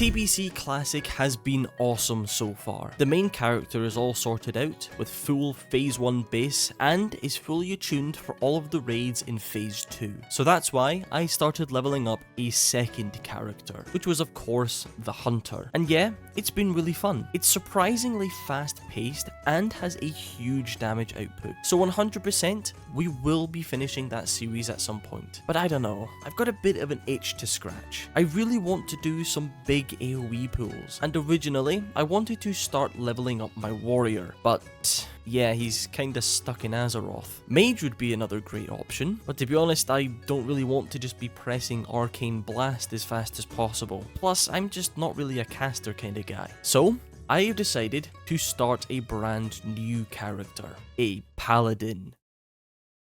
TBC Classic has been awesome so far. The main character is all sorted out with full Phase 1 base and is fully attuned for all of the raids in Phase 2. So that's why I started leveling up a second character, which was of course the Hunter. And yeah, it's been really fun. It's surprisingly fast paced and has a huge damage output. So 100% we will be finishing that series at some point. But I don't know, I've got a bit of an itch to scratch. I really want to do some big AoE pools, and originally I wanted to start leveling up my warrior, but yeah, he's kinda stuck in Azeroth. Mage would be another great option, but to be honest, I don't really want to just be pressing Arcane Blast as fast as possible. Plus, I'm just not really a caster kinda guy. So, I have decided to start a brand new character, a Paladin.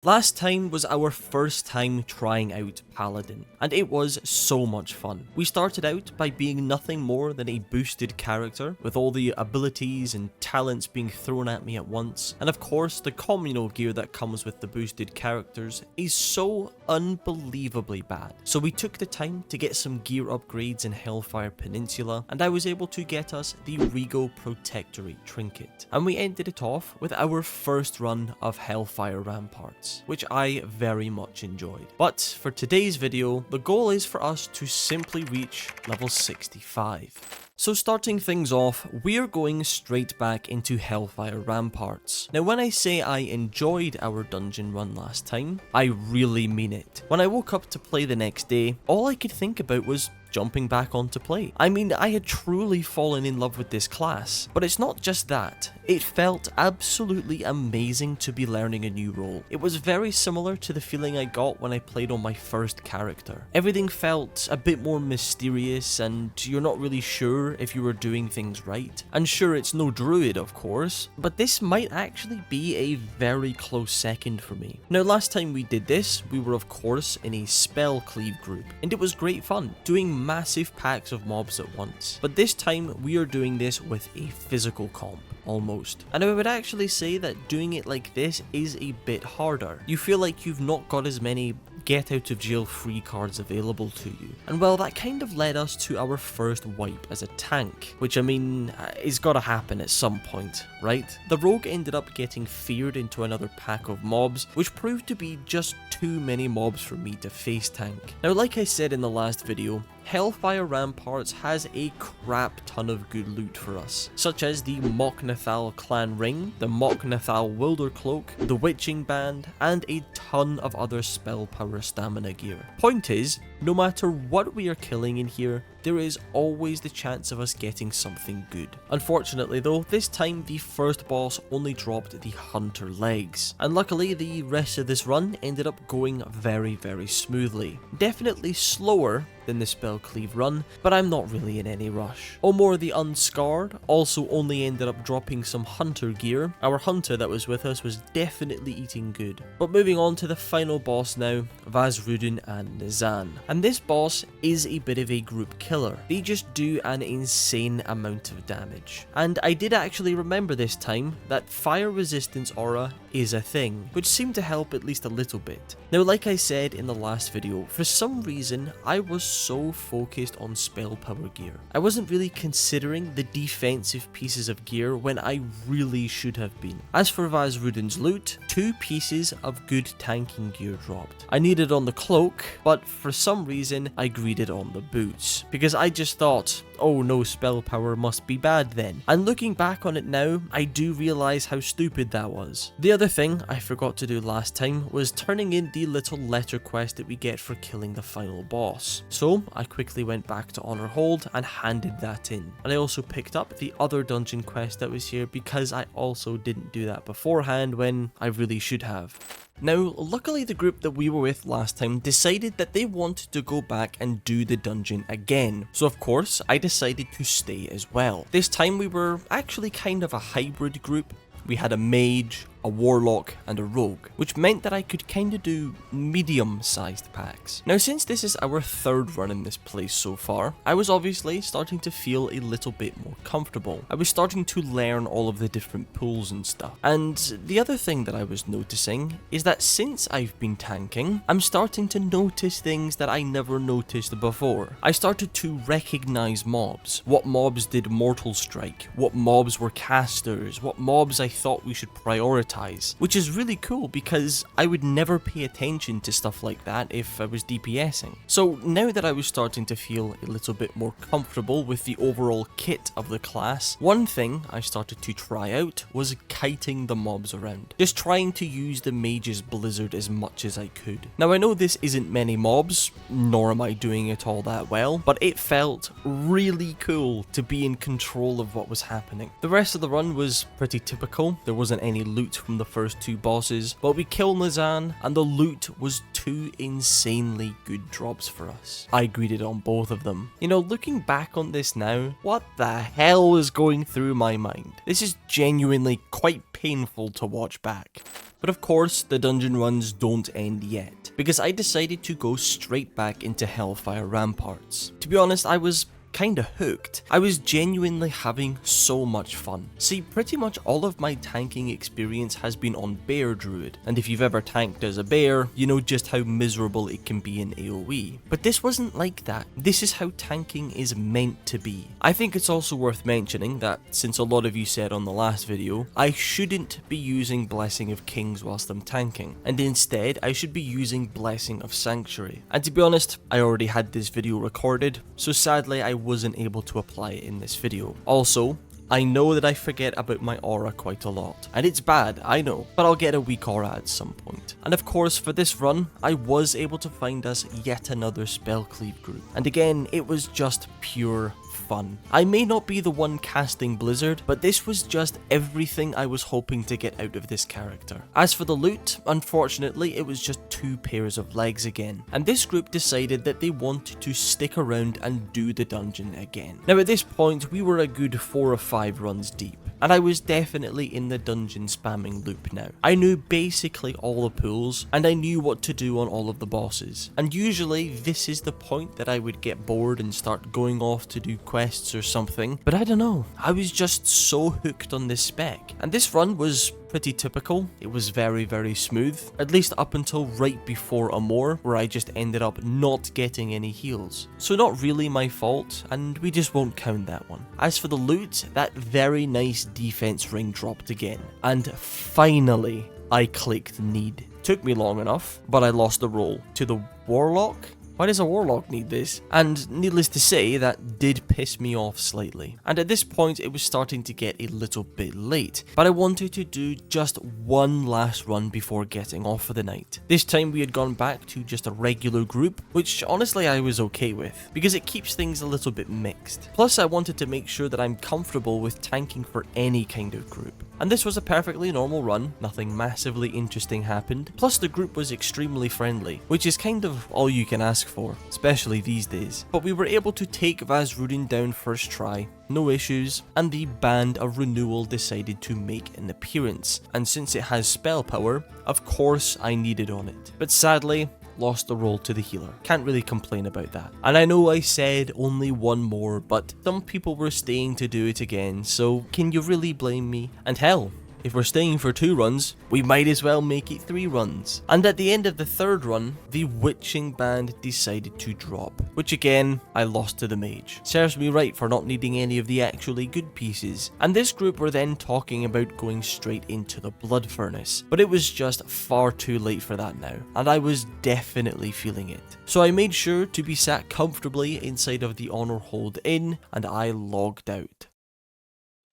Last time was our first time trying out Paladin, and it was so much fun. We started out by being nothing more than a boosted character, with all the abilities and talents being thrown at me at once, and of course the communal gear that comes with the boosted characters is so unbelievably bad. So we took the time to get some gear upgrades in Hellfire Peninsula, and I was able to get us the Regal Protectorate trinket, and we ended it off with our first run of Hellfire Ramparts, which I very much enjoyed. But for today's video, the goal is for us to simply reach level 65. So starting things off, we're going straight back into Hellfire Ramparts. Now when I say I enjoyed our dungeon run last time, I really mean it. When I woke up to play the next day, all I could think about was jumping back onto play. I mean, I had truly fallen in love with this class, but it's not just that. It felt absolutely amazing to be learning a new role. It was very similar to the feeling I got when I played on my first character. Everything felt a bit more mysterious, and you're not really sure if you were doing things right. And sure, it's no druid, of course, but this might actually be a very close second for me. Now, last time we did this, we were of course in a spell cleave group, and it was great fun, doing massive packs of mobs at once. But this time we are doing this with a physical comp, almost. And I would actually say that doing it like this is a bit harder. You feel like you've not got as many get out of jail free cards available to you. And well, that kind of led us to our first wipe as a tank, which I mean, is gotta happen at some point, right? The rogue ended up getting feared into another pack of mobs, which proved to be just too many mobs for me to face tank. Now, like I said in the last video, Hellfire Ramparts has a crap ton of good loot for us, such as the Mok'Nathal Clan Ring, the Mok'Nathal Wilder Cloak, the Witching Band, and a ton of other spell power stamina gear. Point is, no matter what we are killing in here, there is always the chance of us getting something good. Unfortunately though, this time the first boss only dropped the Hunter legs, and luckily the rest of this run ended up going very smoothly. Definitely slower than the spell cleave run, but I'm not really in any rush. Omor the Unscarred also only ended up dropping some Hunter gear. Our Hunter that was with us was definitely eating good. But moving on to the final boss now, Vazrudin and Nizan. And this boss is a bit of a group killer. They just do an insane amount of damage. And I did actually remember this time that fire resistance aura is a thing, which seemed to help at least a little bit. Now, like I said in the last video, for some reason I was so focused on spell power gear. I wasn't really considering the defensive pieces of gear when I really should have been. As for Vazrudin's loot, 2 pieces of good tanking gear dropped. I needed on the cloak, but for some reason I greeded on the boots, because I just thought, oh no, spell power must be bad then. And looking back on it now, I do realize how stupid that was. The other thing I forgot to do last time was turning in the little letter quest that we get for killing the final boss. So I quickly went back to Honor Hold and handed that in. And I also picked up the other dungeon quest that was here because I also didn't do that beforehand when I really should have. Now, luckily the group that we were with last time decided that they wanted to go back and do the dungeon again. So of course, I decided to stay as well. This time we were actually kind of a hybrid group. We had a mage, a warlock, and a rogue, which meant that I could kinda do medium-sized packs. Now since this is our third run in this place so far, I was obviously starting to feel a little bit more comfortable. I was starting to learn all of the different pools and stuff. And the other thing that I was noticing is that since I've been tanking, I'm starting to notice things that I never noticed before. I started to recognize mobs. What mobs did Mortal Strike? What mobs were casters? What mobs I thought we should prioritize? Which is really cool because I would never pay attention to stuff like that if I was DPSing. So now that I was starting to feel a little bit more comfortable with the overall kit of the class, one thing I started to try out was kiting the mobs around. Just trying to use the mage's blizzard as much as I could. Now I know this isn't many mobs, nor am I doing it all that well, but it felt really cool to be in control of what was happening. The rest of the run was pretty typical. There wasn't any loot from the first two bosses, but we killed Nazan and the loot was two insanely good drops for us. I greeted on both of them. You know, looking back on this now, what the hell was going through my mind? This is genuinely quite painful to watch back. But of course, the dungeon runs don't end yet, because I decided to go straight back into Hellfire Ramparts. To be honest, I was kinda hooked. I was genuinely having so much fun. See, pretty much all of my tanking experience has been on Bear Druid, and if you've ever tanked as a bear, you know just how miserable it can be in AoE. But this wasn't like that. This is how tanking is meant to be. I think it's also worth mentioning that, since a lot of you said on the last video, I shouldn't be using Blessing of Kings whilst I'm tanking, and instead I should be using Blessing of Sanctuary. And to be honest, I already had this video recorded, so sadly I wasn't able to apply it in this video. Also, I know that I forget about my aura quite a lot, and it's bad, I know, but I'll get a weak aura at some point. And of course, for this run, I was able to find us yet another spell cleave group, and again, it was just pure fun. I may not be the one casting Blizzard, but this was just everything I was hoping to get out of this character. As for the loot, unfortunately it was just 2 pairs of legs again, and this group decided that they wanted to stick around and do the dungeon again. Now at this point we were a good 4 or 5 runs deep, and I was definitely in the dungeon spamming loop now. I knew basically all the pools, and I knew what to do on all of the bosses. And usually this is the point that I would get bored and start going off to do quests or something, but I don't know, I was just so hooked on this spec. And this run was pretty typical. It was very smooth, at least up until right before Amor, where I just ended up not getting any heals. So not really my fault, and we just won't count that one. As for the loot, that very nice defense ring dropped again, and finally I clicked need. Took me long enough, but I lost the roll to the warlock. Why does a warlock need this? And needless to say, that did piss me off slightly. And at this point, it was starting to get a little bit late, but I wanted to do just one last run before getting off for the night. This time we had gone back to just a regular group, which honestly I was okay with, because it keeps things a little bit mixed. Plus I wanted to make sure that I'm comfortable with tanking for any kind of group. And this was a perfectly normal run, nothing massively interesting happened, plus the group was extremely friendly, which is kind of all you can ask for, especially these days. But we were able to take Vazrudin down first try, no issues, and the Band of Renewal decided to make an appearance, and since it has spell power, of course I needed on it. But sadly, lost the roll to the healer. Can't really complain about that. And I know I said only one more, but some people were staying to do it again, so can you really blame me? And hell, if we're staying for 2 runs, we might as well make it 3 runs. And at the end of the 3rd run, the Witching Band decided to drop, which again, I lost to the mage. Serves me right for not needing any of the actually good pieces. And this group were then talking about going straight into the Blood Furnace, but it was just far too late for that now, and I was definitely feeling it. So I made sure to be sat comfortably inside of the Honor Hold Inn, and I logged out.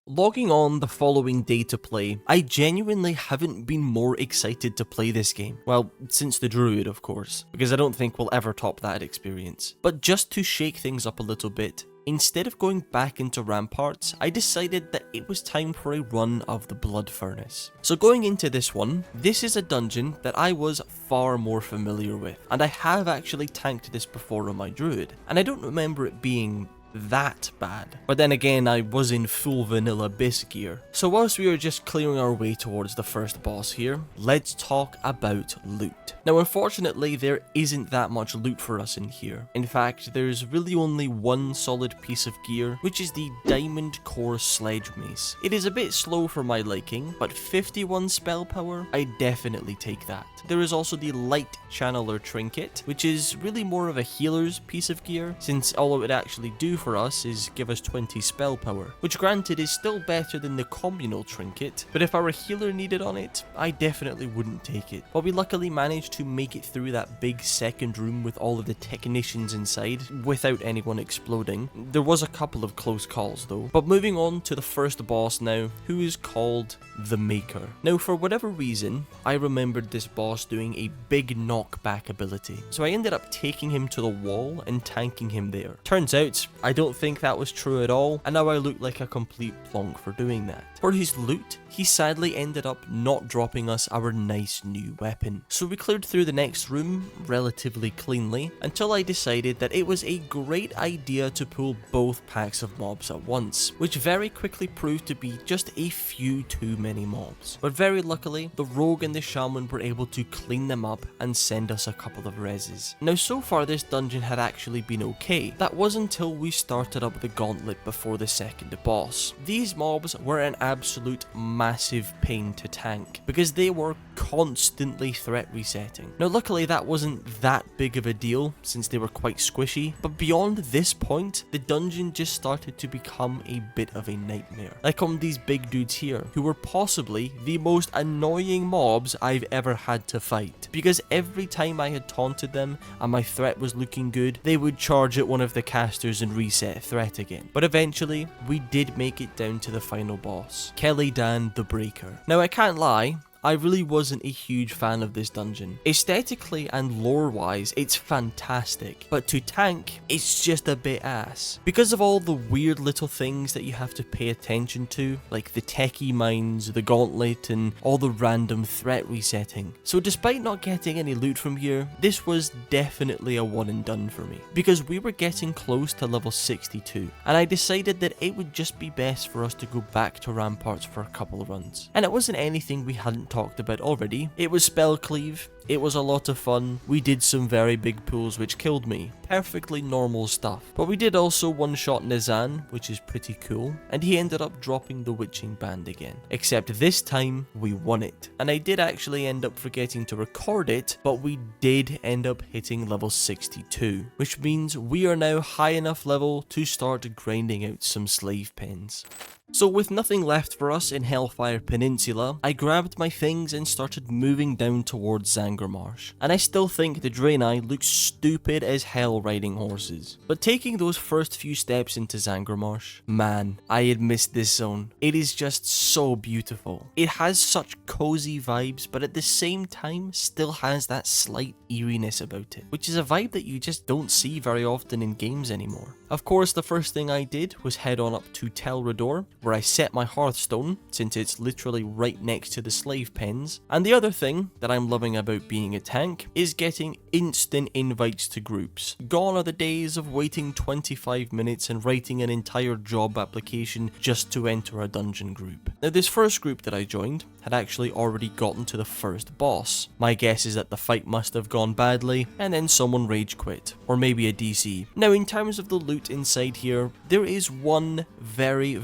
Logging on the following day to play, I genuinely haven't been more excited to play this game. Well, since the Druid, of course, because I don't think we'll ever top that experience. But just to shake things up a little bit, instead of going back into Ramparts, I decided that it was time for a run of the Blood Furnace. So going into this one, this is a dungeon that I was far more familiar with, and I have actually tanked this before on my Druid, and I don't remember it being that bad. But then again, I was in full vanilla base gear. So whilst we were just clearing our way towards the first boss here, let's talk about loot. Now unfortunately, there isn't that much loot for us in here. In fact, there's really only one solid piece of gear, which is the Diamond Core Sledge Mace. It is a bit slow for my liking, but 51 spell power, I definitely take that. There is also the Light Channeler Trinket, which is really more of a healer's piece of gear, since all it would actually do for us is give us 20 spell power, which granted is still better than the Communal Trinket, but if our healer needed on it, I definitely wouldn't take it. But we luckily managed to make it through that big second room with all of the technicians inside without anyone exploding. There was a couple of close calls though. But moving on to the first boss now, who is called the Maker. Now for whatever reason, I remembered this boss doing a big knockback ability, so I ended up taking him to the wall and tanking him there. Turns out, I don't think that was true at all, and now I look like a complete plonk for doing that. For his loot, he sadly ended up not dropping us our nice new weapon. So we cleared through the next room relatively cleanly until I decided that it was a great idea to pull both packs of mobs at once, which very quickly proved to be just a few too many mobs. But very luckily, the rogue and the shaman were able to clean them up and send us a couple of reses. Now so far this dungeon had actually been okay. That was until we started up the gauntlet before the second boss. These mobs were an absolute massive pain to tank because they were constantly threat resetting. Now luckily that wasn't that big of a deal since they were quite squishy, but beyond this point, the dungeon just started to become a bit of a nightmare. Like on these big dudes here, who were possibly the most annoying mobs I've ever had to fight, because every time I had taunted them and my threat was looking good, they would charge at one of the casters and reset threat again. But eventually, we did make it down to the final boss, Paladin the Breaker. Now I can't lie, I really wasn't a huge fan of this dungeon. Aesthetically and lore-wise, it's fantastic, but to tank, it's just a bit ass. Because of all the weird little things that you have to pay attention to, like the techie mines, the gauntlet, and all the random threat resetting. So despite not getting any loot from here, this was definitely a one and done for me, because we were getting close to level 62, and I decided that it would just be best for us to go back to Ramparts for a couple of runs. And it wasn't anything we hadn't talked about already. It was spell cleave. It was a lot of fun. We did some very big pulls which killed me. Perfectly normal stuff. But we did also one-shot Nizan, which is pretty cool, and he ended up dropping the witching band again. Except this time, we won it. And I did actually end up forgetting to record it, but we did end up hitting level 62, which means we are now high enough level to start grinding out some slave pens. So with nothing left for us in Hellfire Peninsula, I grabbed my things and started moving down towards Zangarmarsh. And I still think the Draenei look stupid as hell riding horses. But taking those first few steps into Zangarmarsh, man, I had missed this zone. It is just so beautiful. It has such cozy vibes, but at the same time still has that slight eeriness about it, which is a vibe that you just don't see very often in games anymore. Of course, the first thing I did was head on up to Telrador, where I set my Hearthstone, since it's literally right next to the slave pens. And the other thing that I'm loving about being a tank is getting instant invites to groups. Gone are the days of waiting 25 minutes and writing an entire job application just to enter a dungeon group. Now this first group that I joined had actually already gotten to the first boss. My guess is that the fight must have gone badly, and then someone rage quit, or maybe a DC. Now in terms of the loot inside here, there is one very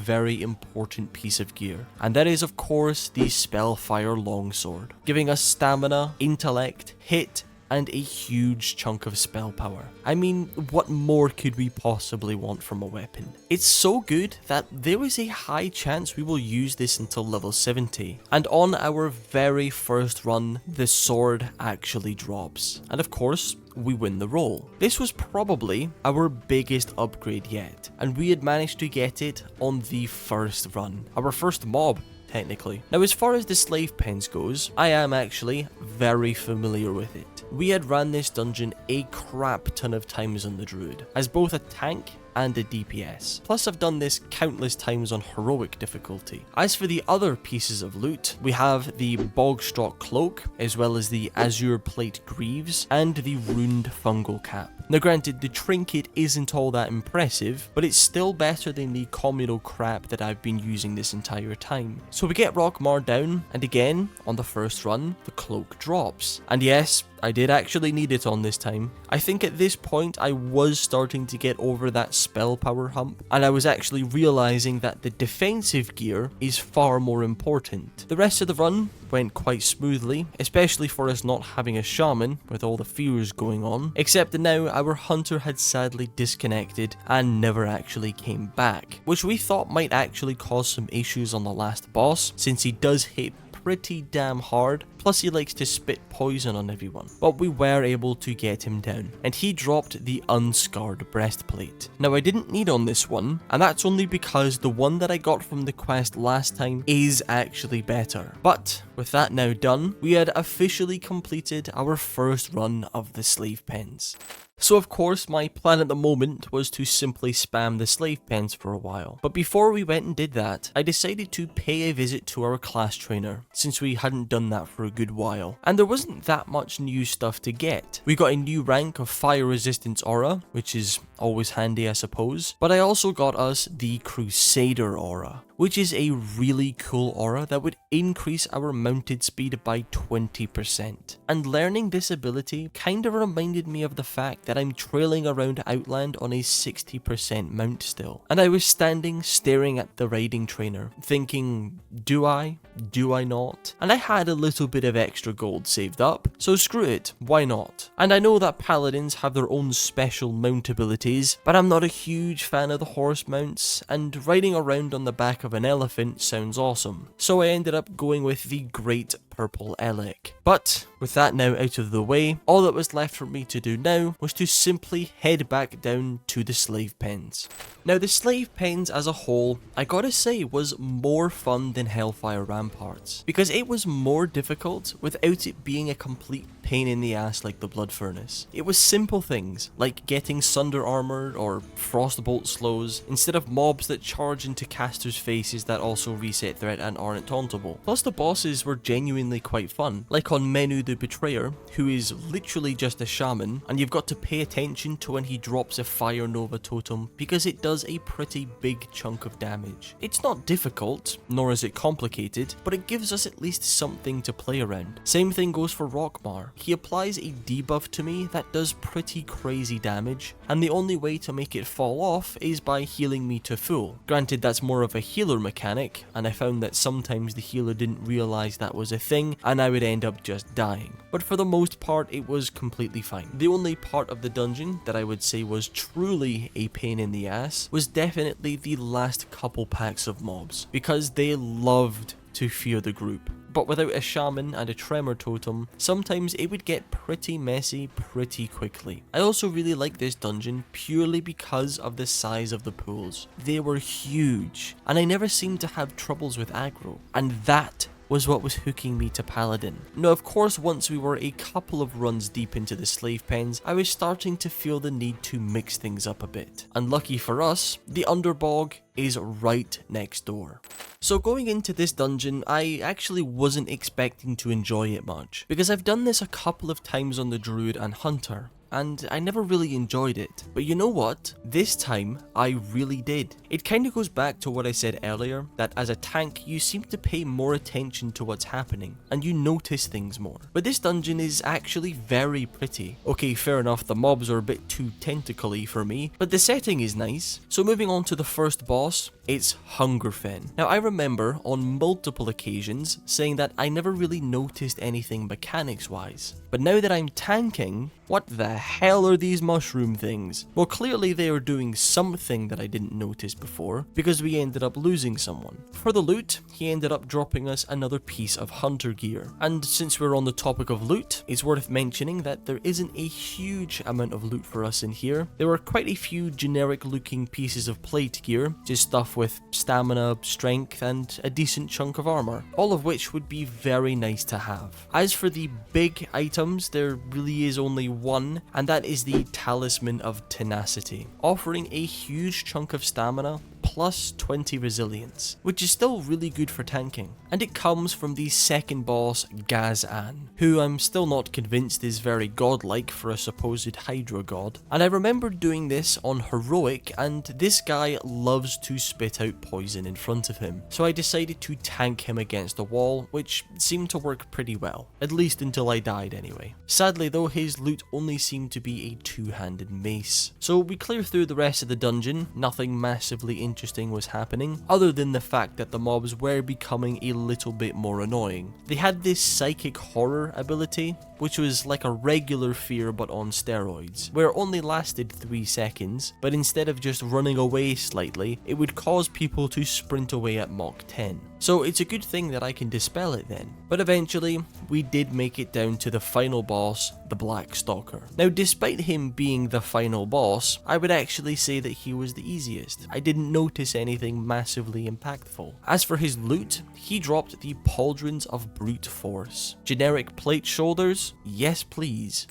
important piece of gear, and that is of course the Spellfire Longsword, giving us stamina, intellect, hit, and a huge chunk of spell power. I mean, what more could we possibly want from a weapon? It's so good that there is a high chance we will use this until level 70. And on our very first run, the sword actually drops. And of course, we win the roll. This was probably our biggest upgrade yet, and we had managed to get it on the first run. Our first mob, technically. Now as far as the slave pens goes, I am actually very familiar with it. We had ran this dungeon a crap ton of times on the druid, as both a tank and a DPS. Plus I've done this countless times on heroic difficulty. As for the other pieces of loot, we have the Bogstrot Cloak, as well as the Azure Plate Greaves, and the Runed Fungal Cap. Now granted, the trinket isn't all that impressive, but it's still better than the communal crap that I've been using this entire time. So we get Rockmar down, and again, on the first run, the cloak drops. And yes, I did actually need it on this time. I think at this point I was starting to get over that spell power hump, and I was actually realizing that the defensive gear is far more important. The rest of the run went quite smoothly, especially for us not having a shaman with all the fears going on, except that now our hunter had sadly disconnected and never actually came back, which we thought might actually cause some issues on the last boss, since he does hit pretty damn hard, plus he likes to spit poison on everyone. But we were able to get him down, and he dropped the Unscarred Breastplate. Now I didn't need on this one, and that's only because the one that I got from the quest last time is actually better. But with that now done, we had officially completed our first run of the slave pens. So of course my plan at the moment was to simply spam the slave pens for a while. But before we went and did that, I decided to pay a visit to our class trainer, since we hadn't done that for a good while. And there wasn't that much new stuff to get. We got a new rank of Fire Resistance Aura, which is always handy I suppose. But I also got us the Crusader Aura, which is a really cool aura that would increase our mounted speed by 20%. And learning this ability kinda reminded me of the fact that I'm trailing around Outland on a 60% mount still. And I was standing staring at the riding trainer, thinking, do I? Do I not? And I had a little bit of extra gold saved up, so screw it, why not? And I know that paladins have their own special mount abilities, but I'm not a huge fan of the horse mounts, and riding around on the back of an elephant sounds awesome. So I ended up going with the Great Purple Elec. But with that now out of the way, all that was left for me to do now was to simply head back down to the slave pens. Now the slave pens as a whole, I gotta say, was more fun than Hellfire Ramparts, because it was more difficult without it being a complete pain in the ass like the Blood Furnace. It was simple things, like getting Sunder Armored or Frostbolt slows, instead of mobs that charge into casters' faces that also reset threat and aren't tauntable. Plus the bosses were genuinely quite fun, like on Menu the Betrayer, who is literally just a shaman, and you've got to pay attention to when he drops a Fire Nova totem, because it does a pretty big chunk of damage. It's not difficult, nor is it complicated, but it gives us at least something to play around. Same thing goes for Rockmar. He applies a debuff to me that does pretty crazy damage, and the only way to make it fall off is by healing me to full. Granted, that's more of a healer mechanic, and I found that sometimes the healer didn't realize that was a thing, and I would end up just dying. But for the most part, it was completely fine. The only part of the dungeon that I would say was truly a pain in the ass was definitely the last couple packs of mobs, because they loved to fear the group. But without a shaman and a tremor totem, sometimes it would get pretty messy pretty quickly. I also really like this dungeon purely because of the size of the pools. They were huge, and I never seemed to have troubles with aggro, and that was what was hooking me to Paladin. Now of course, once we were a couple of runs deep into the slave pens, I was starting to feel the need to mix things up a bit. And lucky for us, the Underbog is right next door. So going into this dungeon, I actually wasn't expecting to enjoy it much, because I've done this a couple of times on the Druid and Hunter, and I never really enjoyed it. But you know what? This time, I really did. It kind of goes back to what I said earlier, that as a tank, you seem to pay more attention to what's happening, and you notice things more. But this dungeon is actually very pretty. Okay, fair enough, the mobs are a bit too tentacly for me, but the setting is nice. So moving on to the first boss, it's Hungerfen. Now I remember on multiple occasions saying that I never really noticed anything mechanics wise. But now that I'm tanking, what the hell are these mushroom things? Well, clearly they are doing something that I didn't notice before, because we ended up losing someone. For the loot, he ended up dropping us another piece of hunter gear. And since we're on the topic of loot, it's worth mentioning that there isn't a huge amount of loot for us in here. There were quite a few generic looking pieces of plate gear, just stuff off with stamina, strength, and a decent chunk of armor, all of which would be very nice to have. As for the big items, there really is only one, and that is the Talisman of Tenacity, offering a huge chunk of stamina plus 20 resilience, which is still really good for tanking. And it comes from the second boss, Gaz-An, who I'm still not convinced is very godlike for a supposed Hydra god. And I remember doing this on Heroic, and this guy loves to spit out poison in front of him, so I decided to tank him against the wall, which seemed to work pretty well, at least until I died anyway. Sadly though, his loot only seemed to be a two-handed mace. So we clear through the rest of the dungeon, nothing massively interesting was happening, other than the fact that the mobs were becoming a little bit more annoying. They had this psychic horror ability, which was like a regular fear but on steroids, where it only lasted 3 seconds, but instead of just running away slightly, it would cause people to sprint away at Mach 10. So it's a good thing that I can dispel it then. But eventually, we did make it down to the final boss, the Black Stalker. Now, despite him being the final boss, I would actually say that he was the easiest. I didn't notice anything massively impactful. As for his loot, he dropped the Pauldrons of Brute Force. Generic plate shoulders? Yes please.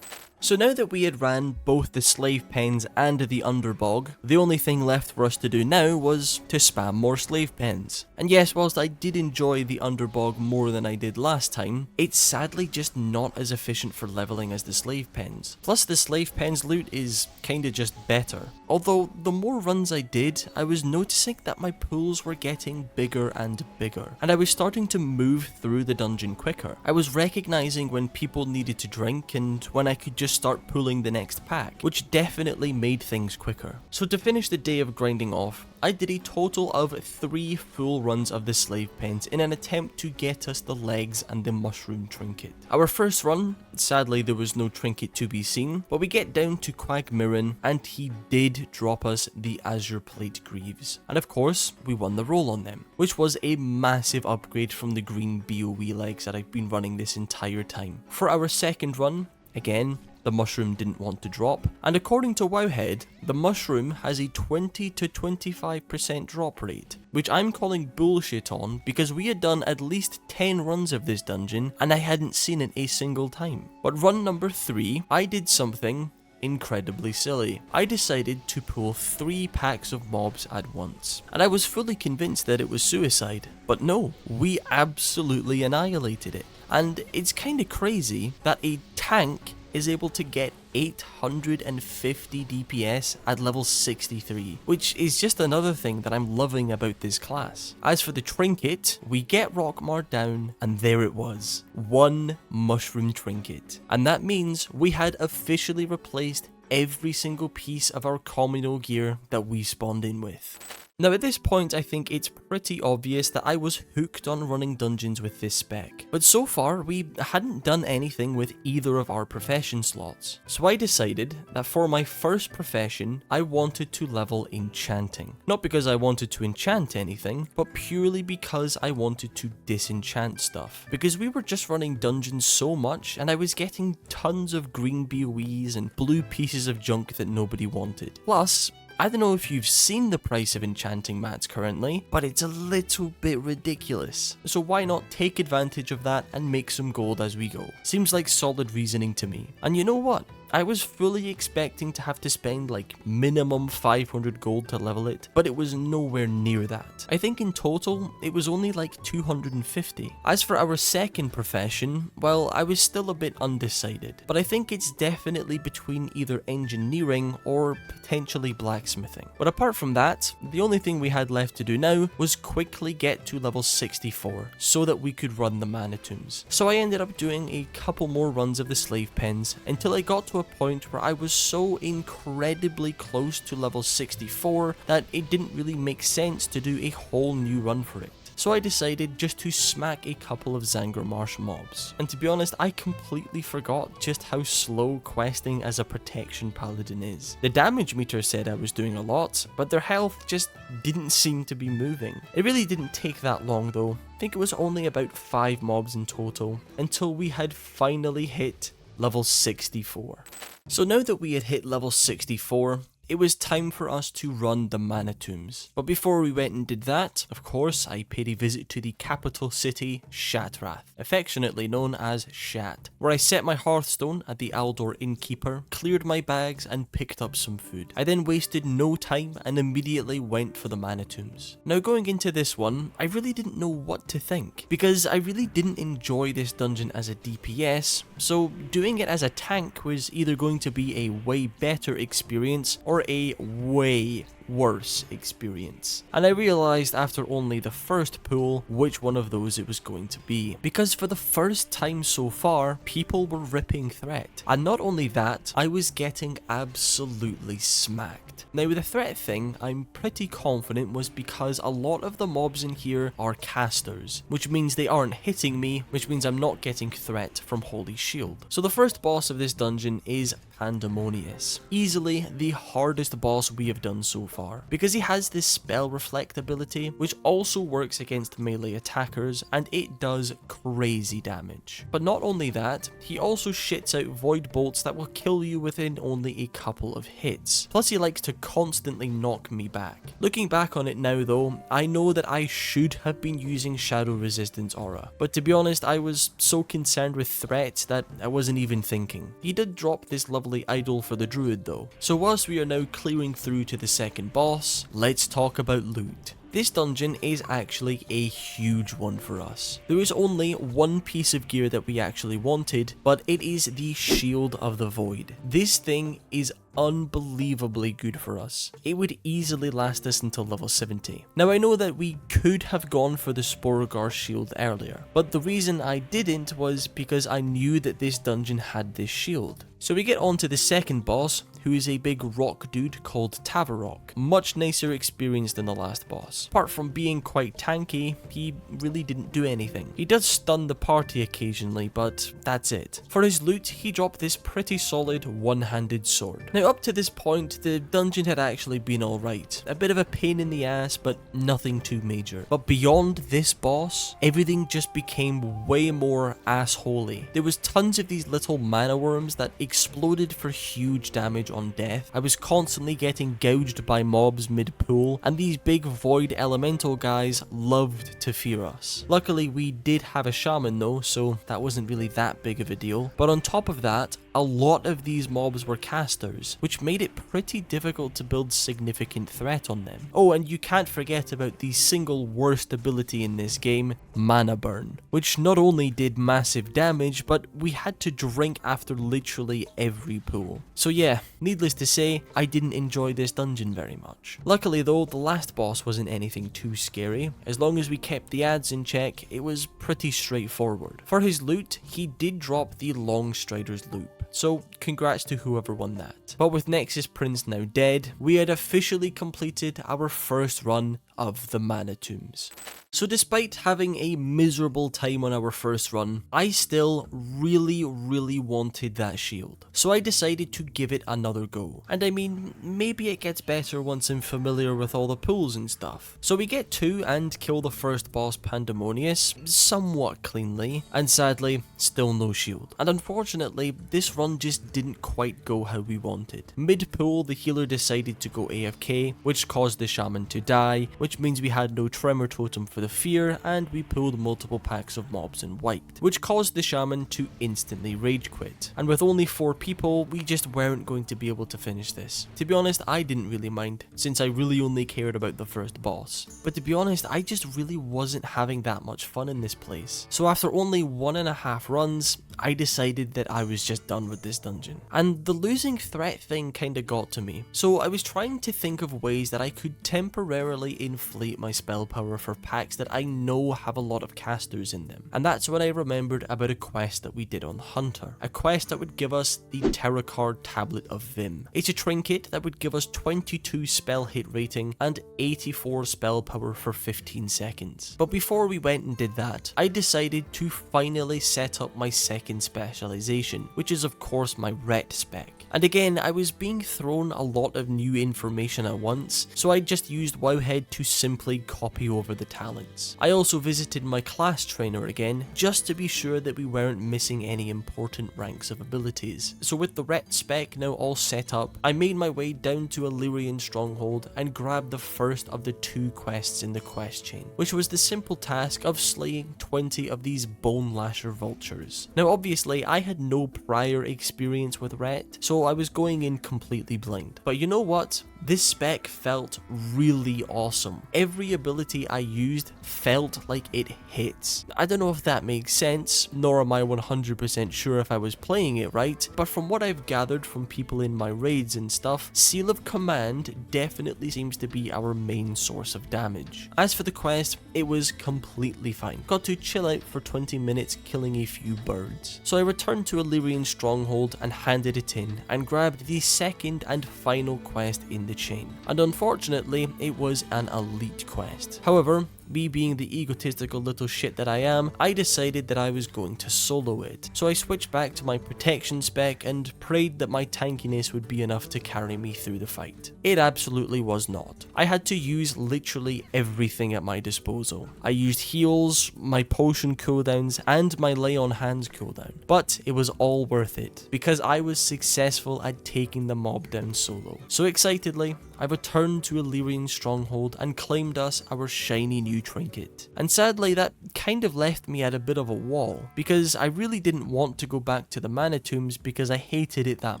So now that we had ran both the slave pens and the Underbog, the only thing left for us to do now was to spam more slave pens. And yes, whilst I did enjoy the Underbog more than I did last time, it's sadly just not as efficient for leveling as the slave pens. Plus the slave pens loot is kinda just better. Although the more runs I did, I was noticing that my pools were getting bigger and bigger, and I was starting to move through the dungeon quicker. I was recognizing when people needed to drink and when I could just start pulling the next pack, which definitely made things quicker. So to finish the day of grinding off, I did a total of 3 full runs of the slave pens in an attempt to get us the legs and the mushroom trinket. Our first run, sadly there was no trinket to be seen, but we get down to Quagmiran and he did drop us the Azure Plate Greaves. And of course, we won the roll on them, which was a massive upgrade from the green BOE legs that I've been running this entire time. For our second run, again, the mushroom didn't want to drop, and according to Wowhead, the mushroom has a 20 to 25% drop rate, which I'm calling bullshit on because we had done at least 10 runs of this dungeon and I hadn't seen it a single time. But run number 3, I did something incredibly silly. I decided to pull 3 packs of mobs at once, and I was fully convinced that it was suicide, but no, we absolutely annihilated it. And it's kinda crazy that a tank is able to get 850 DPS at level 63, which is just another thing that I'm loving about this class. As for the trinket, we get Rockmar down, and there it was. 1 mushroom trinket. And that means we had officially replaced every single piece of our communal gear that we spawned in with. Now at this point I think it's pretty obvious that I was hooked on running dungeons with this spec, but so far we hadn't done anything with either of our profession slots. So I decided that for my first profession I wanted to level enchanting. Not because I wanted to enchant anything, but purely because I wanted to disenchant stuff. Because we were just running dungeons so much and I was getting tons of green BOEs and blue pieces of junk that nobody wanted. Plus, I don't know if you've seen the price of enchanting mats currently, but it's a little bit ridiculous. So why not take advantage of that and make some gold as we go? Seems like solid reasoning to me. And you know what? I was fully expecting to have to spend like minimum 500 gold to level it, but it was nowhere near that. I think in total, it was only like 250. As for our second profession, well, I was still a bit undecided, but I think it's definitely between either engineering or potentially blacksmithing. But apart from that, the only thing we had left to do now was quickly get to level 64 so that we could run the mana tombs. So I ended up doing a couple more runs of the slave pens until I got to a point where I was so incredibly close to level 64 that it didn't really make sense to do a whole new run for it. So I decided just to smack a couple of Zangarmarsh mobs. And to be honest, I completely forgot just how slow questing as a protection paladin is. The damage meter said I was doing a lot, but their health just didn't seem to be moving. It really didn't take that long though. I think it was only about 5 mobs in total until we had finally hit level 64. So now that we had hit level 64, it was time for us to run the Mana Tombs. But before we went and did that, of course, I paid a visit to the capital city, Shatrath, affectionately known as Shat, where I set my hearthstone at the Aldor Innkeeper, cleared my bags, and picked up some food. I then wasted no time and immediately went for the Mana Tombs. Now going into this one, I really didn't know what to think, because I really didn't enjoy this dungeon as a DPS, so doing it as a tank was either going to be a way better experience or a way worse experience. And I realized after only the first pool which one of those it was going to be, because for the first time so far, people were ripping threat. And not only that, I was getting absolutely smacked. Now with the threat thing, I'm pretty confident was because a lot of the mobs in here are casters, which means they aren't hitting me, which means I'm not getting threat from Holy Shield. So the first boss of this dungeon is Pandemonius. Easily the hardest boss we have done so far, because he has this spell reflect ability, which also works against melee attackers, and it does crazy damage. But not only that, he also shits out void bolts that will kill you within only a couple of hits. Plus he likes to constantly knock me back. Looking back on it now though, I know that I should have been using Shadow Resistance Aura, but to be honest, I was so concerned with threat that I wasn't even thinking. He did drop this lovely idol for the druid though. So whilst we are now clearing through to the second boss, let's talk about loot. This dungeon is actually a huge one for us. There is only one piece of gear that we actually wanted, but it is the Shield of the Void. This thing is unbelievably good for us. It would easily last us until level 70. Now I know that we could have gone for the Sporegar shield earlier, but the reason I didn't was because I knew that this dungeon had this shield. So we get on to the second boss, who is a big rock dude called Tavarok. Much nicer experience than the last boss. Apart from being quite tanky, he really didn't do anything. He does stun the party occasionally, but that's it. For his loot, he dropped this pretty solid one-handed sword. Now up to this point, the dungeon had actually been alright. A bit of a pain in the ass, but nothing too major. But beyond this boss, everything just became way more assholey. There was tons of these little mana worms that exploded for huge damage on death. I was constantly getting gouged by mobs mid-pool, and these big void elemental guys loved to fear us. Luckily we did have a shaman though, so that wasn't really that big of a deal. But on top of that, a lot of these mobs were casters, which made it pretty difficult to build significant threat on them. Oh, and you can't forget about the single worst ability in this game, Mana Burn, which not only did massive damage, but we had to drink after literally every pool. So yeah, needless to say, I didn't enjoy this dungeon very much. Luckily though, the last boss wasn't anything too scary. As long as we kept the ads in check, it was pretty straightforward. For his loot, he did drop the Long Strider's loop. So congrats to whoever won that. But with Nexus Prince now dead, we had officially completed our first run of the Mana Tombs. So despite having a miserable time on our first run, I still really wanted that shield. So I decided to give it another go. And I mean, maybe it gets better once I'm familiar with all the pools and stuff. So we get to and kill the first boss, Pandemonius, somewhat cleanly, and sadly, still no shield. And unfortunately, this run just didn't quite go how we wanted. Mid-pool, the healer decided to go AFK, which caused the shaman to die, which means we had no tremor totem for the fear, and we pulled multiple packs of mobs and wiped, which caused the shaman to instantly rage quit. And with only 4 people, we just weren't going to be able to finish this. To be honest, I didn't really mind, since I really only cared about the first boss. But to be honest, I just really wasn't having that much fun in this place. So after only 1.5 runs, I decided that I was just done with this dungeon. And the losing threat thing kinda got to me. So I was trying to think of ways that I could temporarily inflate my spell power for packs that I know have a lot of casters in them. And that's when I remembered about a quest that we did on Hunter. A quest that would give us the Terracard Tablet of Vim. It's a trinket that would give us 22 spell hit rating and 84 spell power for 15 seconds. But before we went and did that, I decided to finally set up my second specialization, which is of course my Ret spec. And again, I was being thrown a lot of new information at once, so I just used Wowhead to simply copy over the talent. balance. I also visited my class trainer again, just to be sure that we weren't missing any important ranks of abilities. So with the Ret spec now all set up, I made my way down to Illyrian Stronghold and grabbed the first of the 2 quests in the quest chain, which was the simple task of slaying 20 of these Bone Lasher vultures. Now obviously I had no prior experience with Ret, so I was going in completely blind. But you know what? This spec felt really awesome. Every ability I used felt like it hits. I don't know if that makes sense, nor am I 100% sure if I was playing it right, but from what I've gathered from people in my raids and stuff, Seal of Command definitely seems to be our main source of damage. As for the quest, it was completely fine. Got to chill out for 20 minutes killing a few birds. So I returned to Illyrian Stronghold and handed it in, and grabbed the second and final quest in the chain. And unfortunately, it was an elite quest. However, me being the egotistical little shit that I am, I decided that I was going to solo it. So I switched back to my protection spec and prayed that my tankiness would be enough to carry me through the fight. It absolutely was not. I had to use literally everything at my disposal. I used heals, my potion cooldowns, and my lay on hands cooldown. But it was all worth it, because I was successful at taking the mob down solo. So excitedly, I returned to Illyrian Stronghold and claimed us our shiny new trinket. And sadly, that kind of left me at a bit of a wall, because I really didn't want to go back to the mana tombs because I hated it that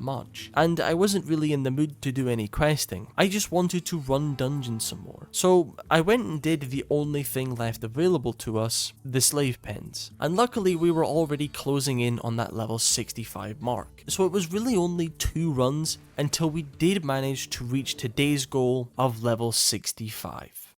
much. And I wasn't really in the mood to do any questing. I just wanted to run dungeons some more. So I went and did the only thing left available to us, the slave pens. And luckily we were already closing in on that level 65 mark. So it was really only 2 runs until we did manage to reach today's goal of level 65.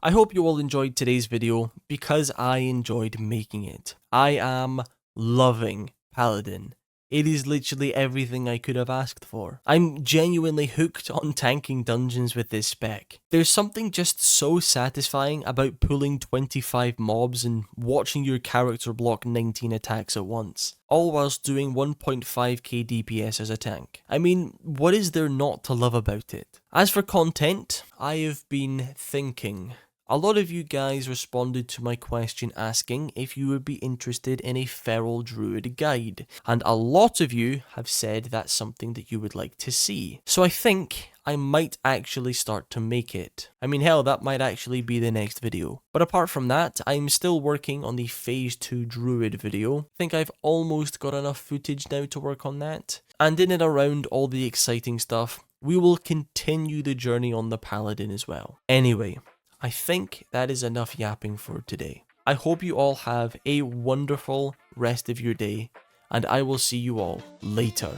I hope you all enjoyed today's video, because I enjoyed making it. I am loving Paladin. It is literally everything I could have asked for. I'm genuinely hooked on tanking dungeons with this spec. There's something just so satisfying about pulling 25 mobs and watching your character block 19 attacks at once, all whilst doing 1.5k DPS as a tank. I mean, what is there not to love about it? As for content, I have been thinking. A lot of you guys responded to my question asking if you would be interested in a feral druid guide, and a lot of you have said that's something that you would like to see. So I think I might actually start to make it. I mean, hell, that might actually be the next video. But apart from that, I'm still working on the Phase 2 Druid video. I think I've almost got enough footage now to work on that. And in and around all the exciting stuff, we will continue the journey on the Paladin as well. Anyway, I think that is enough yapping for today. I hope you all have a wonderful rest of your day, and I will see you all later.